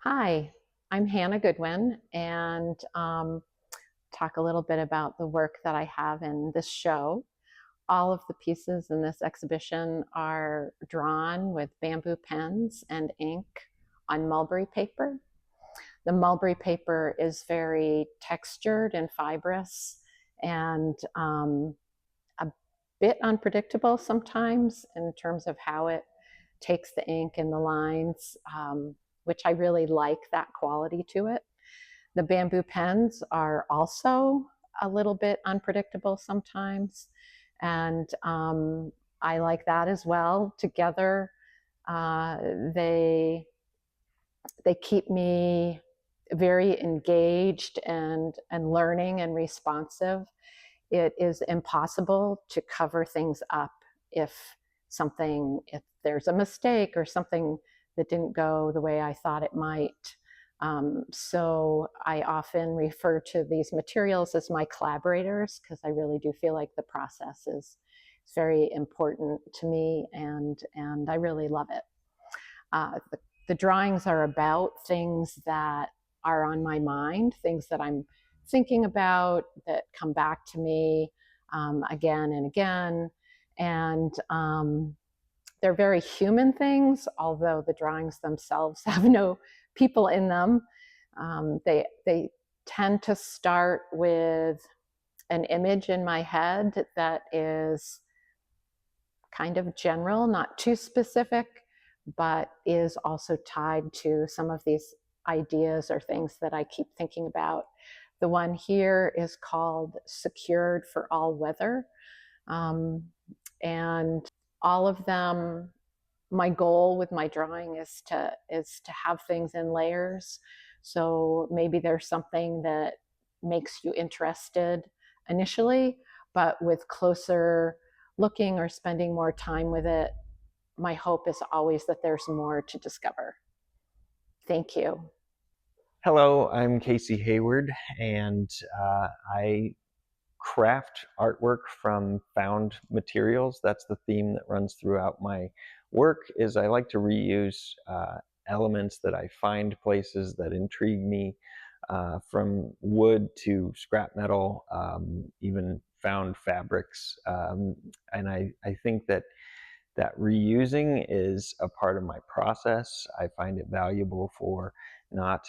Hi, I'm Hannah Goodwin, and talk a little bit about the work that I have in this show. All of the pieces in this exhibition are drawn with bamboo pens and ink on mulberry paper. The mulberry paper is very textured and fibrous and a bit unpredictable sometimes in terms of how it takes the ink and the lines, which I really like that quality to it. The bamboo pens are also a little bit unpredictable sometimes, and I like that as well. Together, uh, they they keep me very engaged and learning and responsive. It is impossible to cover things up if there's a mistake or something that didn't go the way I thought it might. So I often refer to these materials as my collaborators because I really do feel like the process is very important to me, and I really love it. The drawings are about things that are on my mind, things that I'm thinking about that come back to me again and again. And they're very human things, although the drawings themselves have no people in them. They tend to start with an image in my head that is kind of general, not too specific, but is also tied to some of these ideas or things that I keep thinking about. The one here is called Secured for All Weather. Um, and all of them, my goal with my drawing is to have things in layers. So maybe there's something that makes you interested initially, but with closer looking or spending more time with it, my hope is always that there's more to discover. Thank you. Hello, I'm Casey Hayward, and I craft artwork from found materials. That's the theme that runs throughout my work. Is I like to reuse elements that I find places that intrigue me, from wood to scrap metal, even found fabrics, and I think that reusing is a part of my process. I find it valuable for not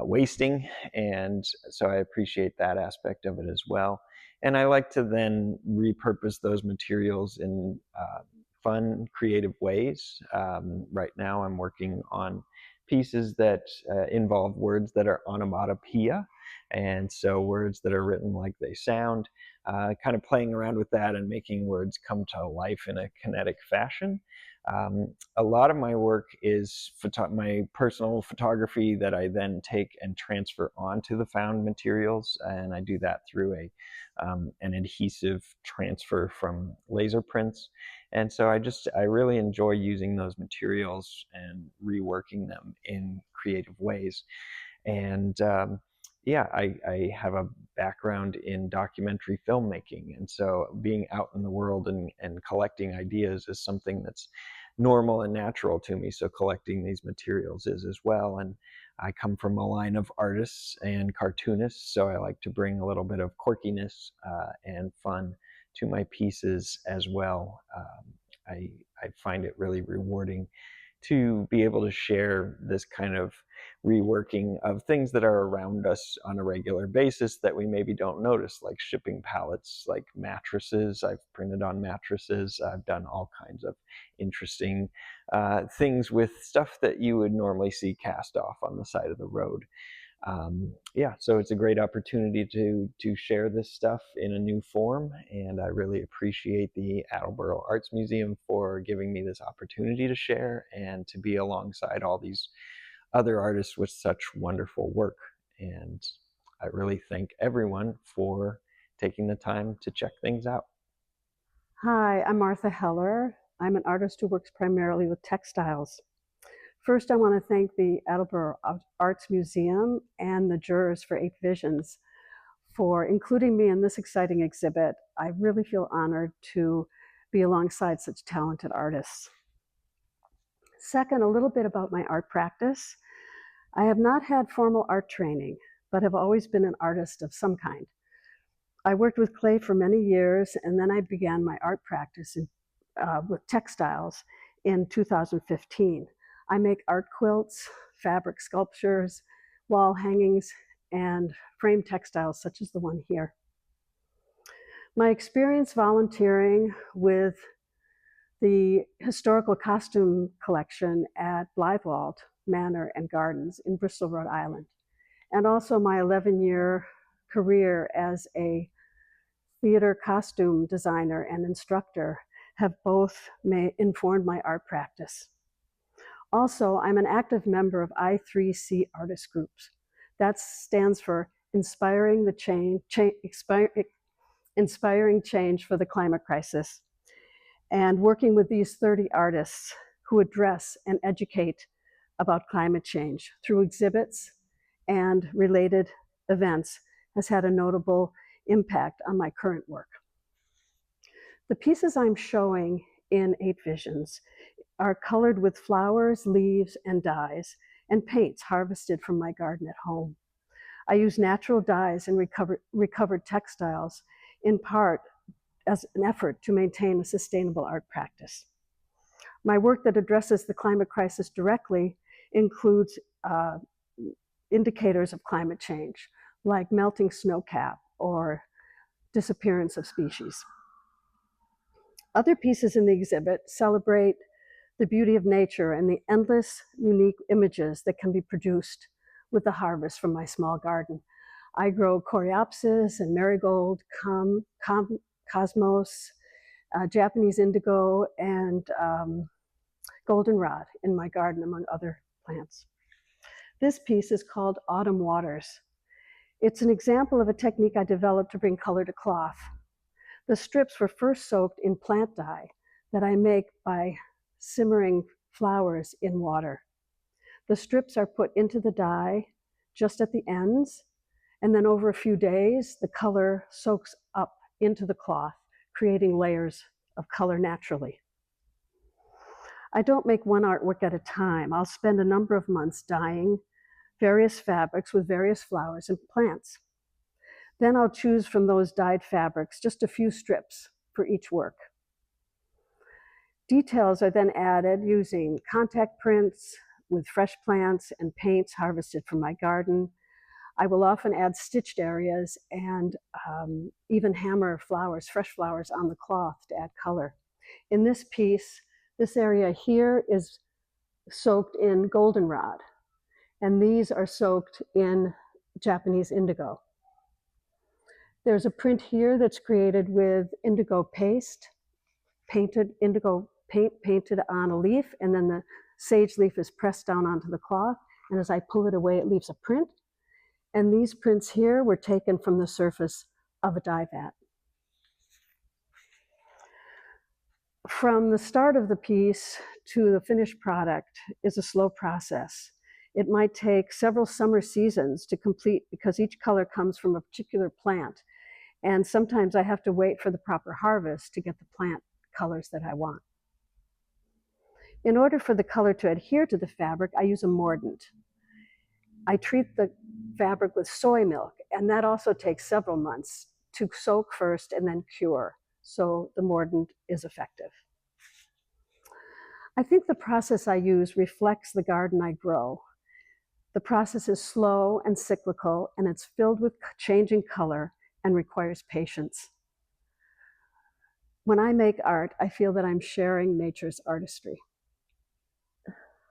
wasting, and so I appreciate that aspect of it as well. And I like to then repurpose those materials in fun, creative ways. Right now, I'm working on pieces that involve words that are onomatopoeia, and so words that are written like they sound, kind of playing around with that and making words come to life in a kinetic fashion. A lot of my work is my personal photography that I then take and transfer onto the found materials, and I do that through an adhesive transfer from laser prints. And so I really enjoy using those materials and reworking them in creative ways. And yeah, I have a background in documentary filmmaking, and so being out in the world and collecting ideas is something that's normal and natural to me. So collecting these materials is as well. And I come from a line of artists and cartoonists, so I like to bring a little bit of quirkiness and fun to my pieces as well. I find it really rewarding to be able to share this kind of reworking of things that are around us on a regular basis that we maybe don't notice, like shipping pallets, like mattresses. I've printed on mattresses. I've done all kinds of interesting things with stuff that you would normally see cast off on the side of the road. Yeah, so it's a great opportunity to share this stuff in a new form, and I really appreciate the Attleboro Arts Museum for giving me this opportunity to share and to be alongside all these other artists with such wonderful work. And I really thank everyone for taking the time to check things out. Hi, I'm Martha Heller. I'm an artist who works primarily with textiles. First, I want to thank the Attleboro Arts Museum and the jurors for Eight Visions for including me in this exciting exhibit. I really feel honored to be alongside such talented artists. Second, a little bit about my art practice. I have not had formal art training, but have always been an artist of some kind. I worked with clay for many years, and then I began my art practice with textiles in 2015. I make art quilts, fabric sculptures, wall hangings, and frame textiles such as the one here. My experience volunteering with the historical costume collection at Blythewald Manor and Gardens in Bristol, Rhode Island, and also my 11-year career as a theater costume designer and instructor have both informed my art practice. Also, I'm an active member of I3C artist groups. That stands for Inspiring Change for the Climate Crisis, and working with these 30 artists who address and educate about climate change through exhibits and related events has had a notable impact on my current work. The pieces I'm showing in 8 Visions are colored with flowers, leaves, and dyes, and paints harvested from my garden at home. I use natural dyes and recovered textiles, in part as an effort to maintain a sustainable art practice. My work that addresses the climate crisis directly includes indicators of climate change, like melting snowcap or disappearance of species. Other pieces in the exhibit celebrate the beauty of nature and the endless, unique images that can be produced with the harvest from my small garden. I grow coreopsis and marigold, cosmos, Japanese indigo, and goldenrod in my garden, among other plants. This piece is called Autumn Waters. It's an example of a technique I developed to bring color to cloth. The strips were first soaked in plant dye that I make by simmering flowers in water. The strips are put into the dye just at the ends, and then over a few days, the color soaks up into the cloth, creating layers of color naturally. I don't make one artwork at a time. I'll spend a number of months dyeing various fabrics with various flowers and plants. Then I'll choose from those dyed fabrics just a few strips for each work. Details are then added using contact prints with fresh plants and paints harvested from my garden. I will often add stitched areas and even hammer flowers, fresh flowers on the cloth to add color. In this piece, this area here is soaked in goldenrod, and these are soaked in Japanese indigo. There's a print here that's created with indigo paste, indigo paint painted on a leaf, and then the sage leaf is pressed down onto the cloth, and as I pull it away, it leaves a print. And these prints here were taken from the surface of a dye vat. From the start of the piece to the finished product is a slow process. It might take several summer seasons to complete because each color comes from a particular plant. And sometimes I have to wait for the proper harvest to get the plant colors that I want. In order for the color to adhere to the fabric, I use a mordant. I treat the fabric with soy milk, and that also takes several months to soak first and then cure, so the mordant is effective. I think the process I use reflects the garden I grow. The process is slow and cyclical, and it's filled with changing color and requires patience. When I make art, I feel that I'm sharing nature's artistry.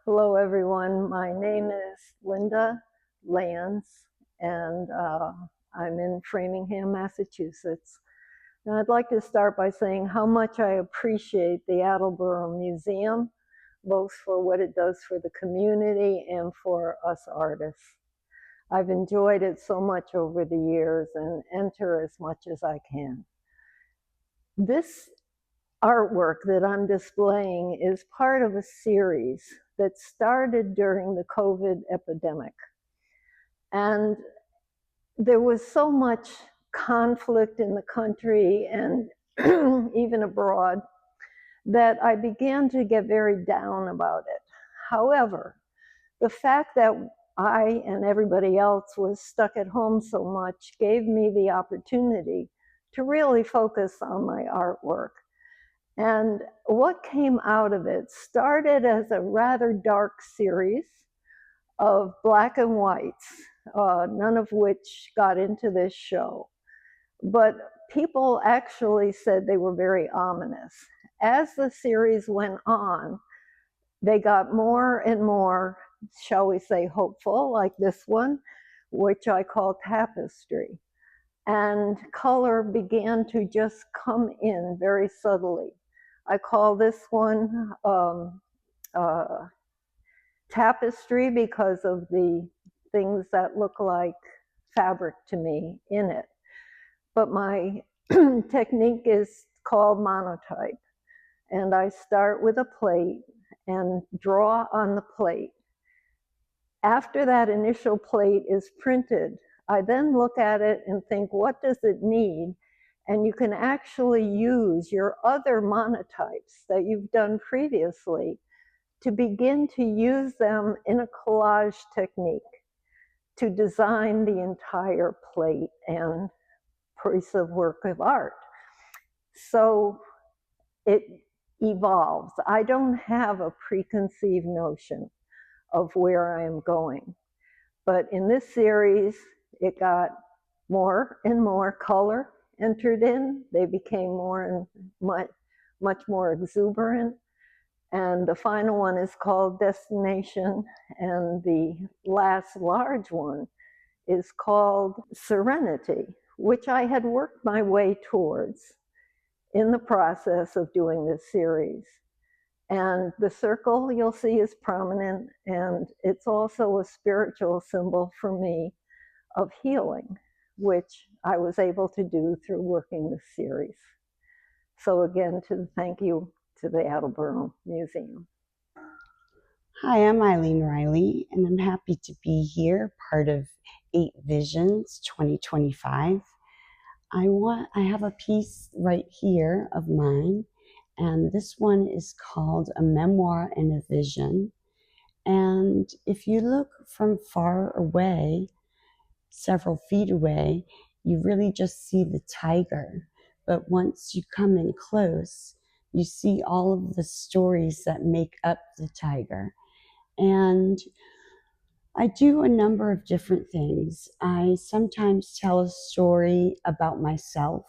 Hello, everyone. My name is Linda Lance, and I'm in Framingham, Massachusetts. And I'd like to start by saying how much I appreciate the Attleboro Museum, both for what it does for the community and for us artists. I've enjoyed it so much over the years and enter as much as I can. This artwork that I'm displaying is part of a series that started during the COVID epidemic. And there was so much conflict in the country and even abroad that I began to get very down about it. However, the fact that I and everybody else was stuck at home so much gave me the opportunity to really focus on my artwork. And what came out of it started as a rather dark series of black and whites, none of which got into this show. But people actually said they were very ominous. As the series went on, they got more and more, shall we say, hopeful, like this one, which I call Tapestry. And color began to just come in very subtly. I call this one Tapestry because of the things that look like fabric to me in it. But my technique is called monotype. And I start with a plate and draw on the plate. After that initial plate is printed, I then look at it and think, what does it need? And you can actually use your other monotypes that you've done previously to begin to use them in a collage technique to design the entire plate and piece of work of art. So it evolves. I don't have a preconceived notion of where I am going. But in this series, it got more and more color entered in. They became more and much more exuberant. And the final one is called Destination. And the last large one is called Serenity, which I had worked my way towards in the process of doing this series. And the circle you'll see is prominent, and it's also a spiritual symbol for me of healing, which I was able to do through working this series. So again, thank you to the Attleboro Museum. Hi, I'm Eileen Riley, and I'm happy to be here, part of 8 Visions 2025. I have a piece right here of mine, and this one is called A Memoir and a Vision. And if you look from far away, several feet away, you really just see the tiger. But once you come in close, you see all of the stories that make up the tiger. And I do a number of different things. I sometimes tell a story about myself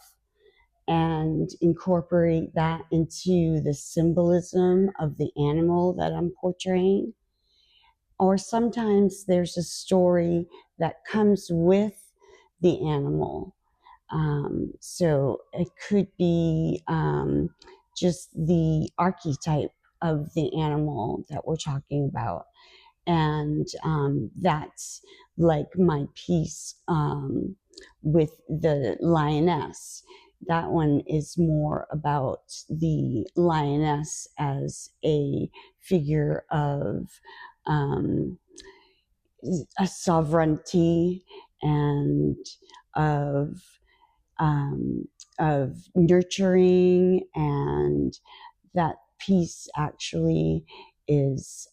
and incorporate that into the symbolism of the animal that I'm portraying. Or sometimes there's a story that comes with the animal. So it could be just the archetype of the animal that we're talking about. And that's like my piece with the lioness. That one is more about the lioness as a figure of a sovereignty and of nurturing, and that piece actually is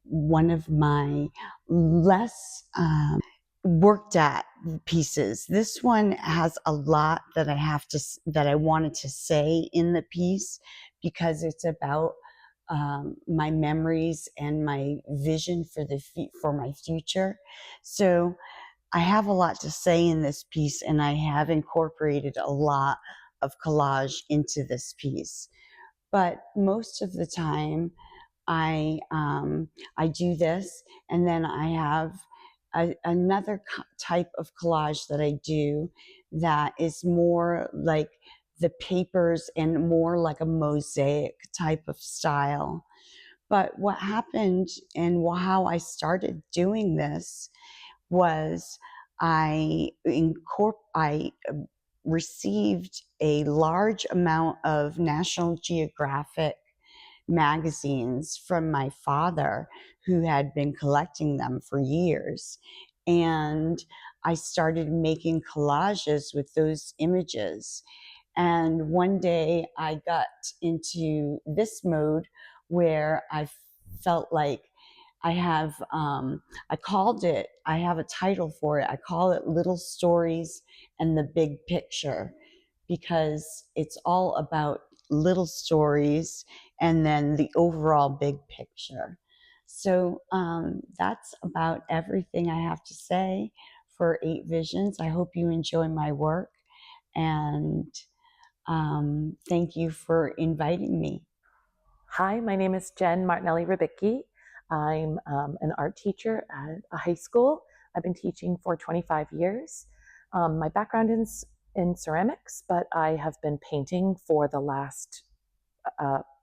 one of my less worked at pieces. This one has a lot that I wanted to say in the piece, because it's about my memories and my vision for my future. So I have a lot to say in this piece, and I have incorporated a lot of collage into this piece. But most of the time, I do this, and then I have another type of collage that I do that is more like the papers and more like a mosaic type of style. But what happened and how I started doing this was I received a large amount of National Geographic magazines from my father, who had been collecting them for years. And I started making collages with those images. And one day I got into this mode where I felt like I have, I called it, I have a title for it. I call it Little Stories and the Big Picture, because it's all about little stories and then the overall big picture. So that's about everything I have to say for Eight Visions. I hope you enjoy my work, and thank you for inviting me. Hi, my name is Jen Martinelli Ribicki. I'm an art teacher at a high school. I've been teaching for 25 years. My background is in ceramics, but I have been painting for the last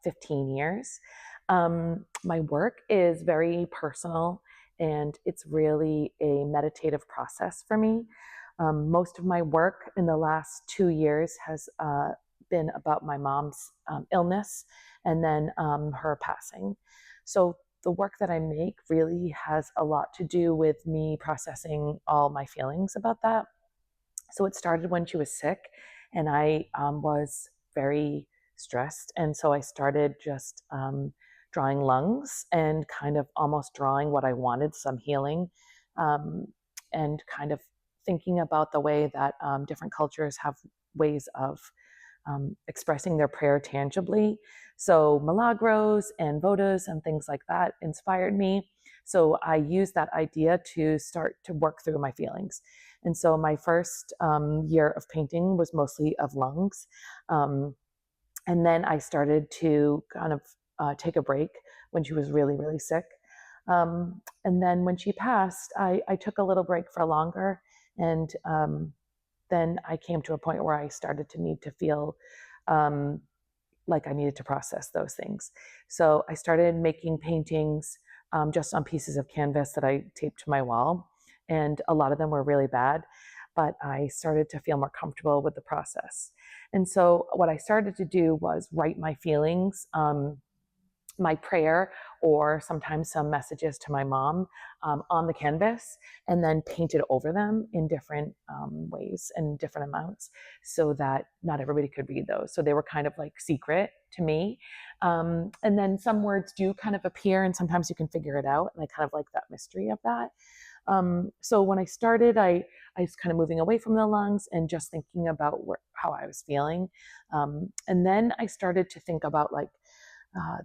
15 years. My work is very personal, and it's really a meditative process for me. Most of my work in the last 2 years has been about my mom's illness and then her passing. So the work that I make really has a lot to do with me processing all my feelings about that. So it started when she was sick, and I was very stressed. And so I started just drawing lungs and kind of almost drawing what I wanted, some healing, um, and kind of thinking about the way that different cultures have ways of expressing their prayer tangibly. So milagros and vodas and things like that inspired me. So I used that idea to start to work through my feelings. And so my first year of painting was mostly of lungs. And then I started to kind of take a break when she was really, really sick. And then when she passed, I took a little break for longer. And then I came to a point where I started to need to feel like I needed to process those things. So I started making paintings just on pieces of canvas that I taped to my wall. And a lot of them were really bad, but I started to feel more comfortable with the process. And so what I started to do was write my feelings, my prayer, or sometimes some messages to my mom on the canvas, and then painted over them in different ways and different amounts so that not everybody could read those. So they were kind of like secret to me. And then some words do kind of appear, and sometimes you can figure it out. And I kind of like that mystery of that. So when I started, I was kind of moving away from the lungs and just thinking about how I was feeling. And then I started to think about like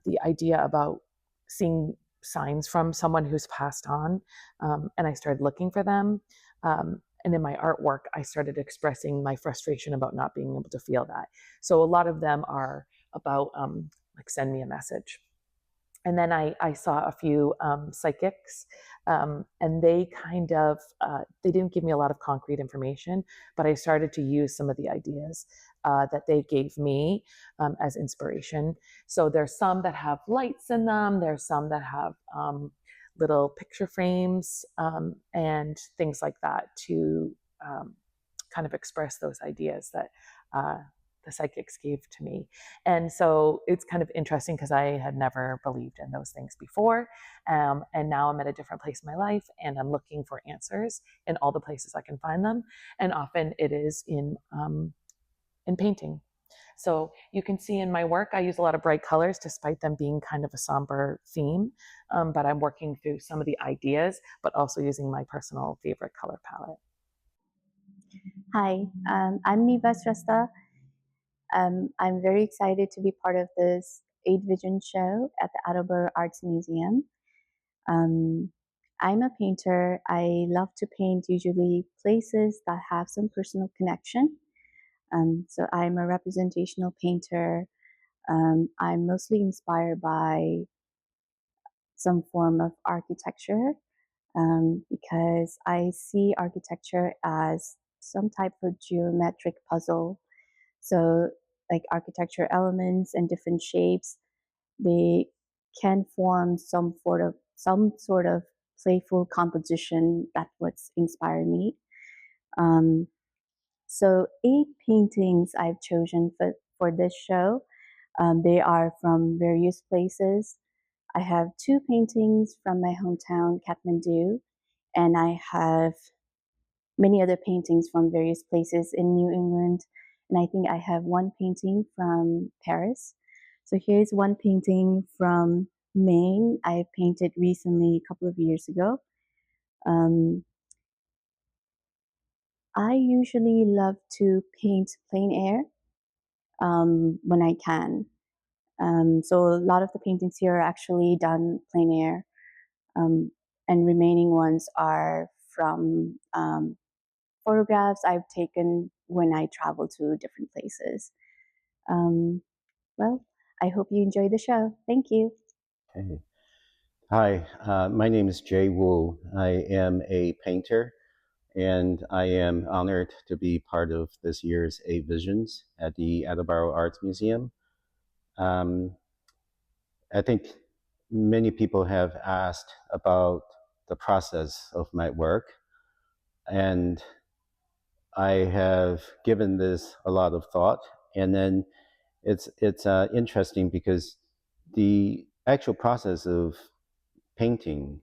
the idea about seeing signs from someone who's passed on. And I started looking for them. And in my artwork, I started expressing my frustration about not being able to feel that. So a lot of them are about like send me a message. And then I saw a few psychics, and they kind of they didn't give me a lot of concrete information, but I started to use some of the ideas that they gave me as inspiration. So there's some that have lights in them. There's some that have little picture frames and things like that to kind of express those ideas that the psychics gave to me. And so it's kind of interesting because I had never believed in those things before. And now I'm at a different place in my life, and I'm looking for answers in all the places I can find them. And often it is in painting. So you can see in my work, I use a lot of bright colors despite them being kind of a somber theme. But I'm working through some of the ideas, but also using my personal favorite color palette. Hi, I'm Niva Sresta. I'm very excited to be part of this Eight Vision show at the Attleboro Arts Museum. I'm a painter. I love to paint usually places that have some personal connection. So I'm a representational painter. I'm mostly inspired by some form of architecture because I see architecture as some type of geometric puzzle. So like architecture elements and different shapes, they can form some sort of playful composition. That's what's inspired me. So 8 paintings I've chosen for this show. They are from various places. I have 2 paintings from my hometown, Kathmandu, and I have many other paintings from various places in New England. And I think I have 1 painting from Paris. So here's 1 painting from Maine. I painted recently a couple of years ago. Um, I usually love to paint plein air when I can. So a lot of the paintings here are actually done plein air, um, and remaining ones are from photographs I've taken when I travel to different places. Um, well, I hope you enjoy the show. Thank you. Okay. Hi, my name is Jay Wu. I am a painter, and I am honored to be part of this year's Eight Visions at the Attleboro Arts Museum. Um, I think many people have asked about the process of my work, and I have given this a lot of thought. And then it's interesting because the actual process of painting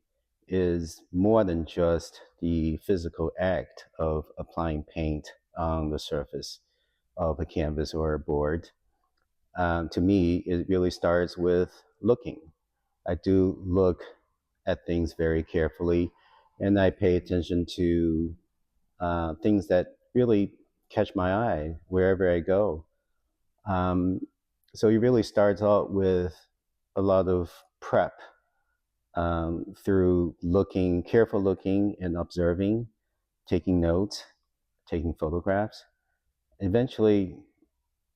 is more than just the physical act of applying paint on the surface of a canvas or a board. To me, it really starts with looking. I do look at things very carefully, and I pay attention to things that really catch my eye wherever I go. Um, so it really starts out with a lot of prep through careful looking and observing, taking notes, taking photographs. Eventually,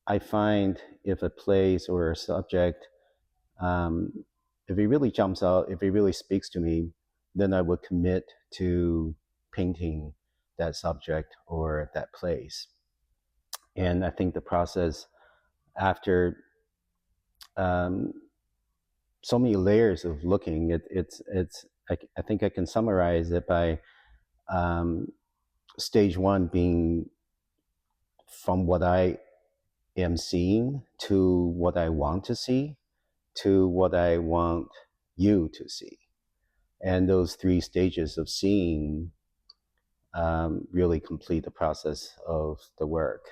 I find if a place or a subject, um, if it really jumps out, if it really speaks to me, then I would commit to painting that subject or that place. And I think the process after um, so many layers of looking, I think I can summarize it by um, stage one being from what I am seeing to what I want to see to what I want you to see. And those three stages of seeing really complete the process of the work.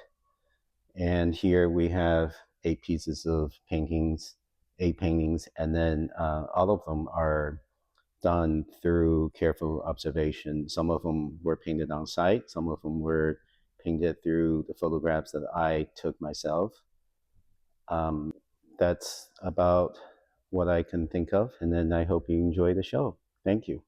And here we have 8 pieces of paintings, 8 paintings, and then all of them are done through careful observation. Some of them were painted on site, some of them were painted through the photographs that I took myself. That's about what I can think of, and then I hope you enjoy the show. Thank you.